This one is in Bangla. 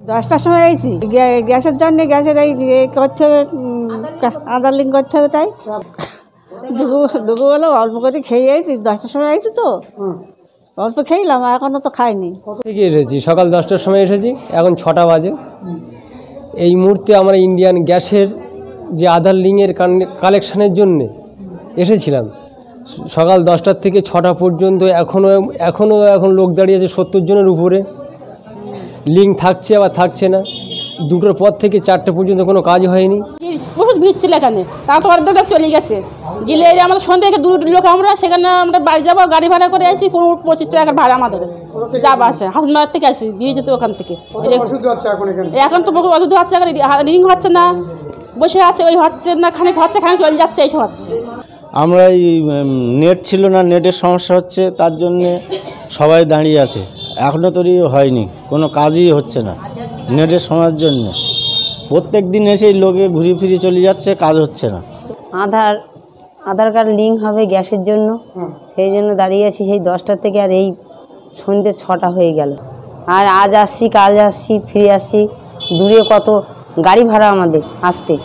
10টার সময় এসেছি গ্যাসের জন্য, গ্যাসের এই করতে হবে, আধার লিঙ্ক করতে হবে, তাই দুপুরবেলা অল্প করে খেয়ে এসেছি। 10টার সময় এসেছি তো অল্প খেয়েলাম, এখনও তো খাইনি। থেকে এসেছি সকাল 10টার সময় এসেছি, এখন 6টা বাজে। এই মুহূর্তে আমরা ইন্ডিয়ান গ্যাসের যে আধার লিঙ্কের কালেকশানের জন্যে এসেছিলাম। সকাল 10টার থেকে 6টা পর্যন্ত এখন লোক দাঁড়িয়ে আছে 70 জনের উপরে। লিঙ্ক থাকছে আবার থাকছে না। 2টোর পর থেকে 4টে পর্যন্ত কোনো কাজ হয়নি। প্রচুর ভিড় ছিল এখানে, তা তো অর্ধেক লোক চলে গেছে। গেলে আমাদের সন্ধ্যে থেকে 2 লোক, আমরা সেখানে আমরা বাড়ি যাবো, গাড়ি ভাড়া করে আসি 25 টাকা ভাড়া আমাদের যাবো আসে। হাসপাতাল থেকে আসি, বেরিয়ে যেত ওখান থেকে। এখন তো বহু অসুবিধা হচ্ছে, রিং হচ্ছে না, বসে আছে, ওই হচ্ছে না, খানিক হচ্ছে, খানিক চলে যাচ্ছে, এইসব হচ্ছে। আমরা এই নেট ছিল না, নেটের সমস্যা হচ্ছে, তার জন্যে সবাই দাঁড়িয়ে আছে। এখনও তৈরি হয়নি, কোনো কাজই হচ্ছে না নেটের সমস্যার জন্য। প্রত্যেক দিন এসেই লোকে ঘুরে ফিরে চলে যাচ্ছে, কাজ হচ্ছে না। আধার কার্ড লিঙ্ক হবে গ্যাসের জন্য, সেই জন্য দাঁড়িয়ে আছি সেই 10টা থেকে, আর এই সন্ধ্যে 6টা হয়ে গেল। আর আজ আসছি, কাল আসছি, ফিরে আসছি, দূরে কত গাড়ি ভাড়া আমাদের আসতে।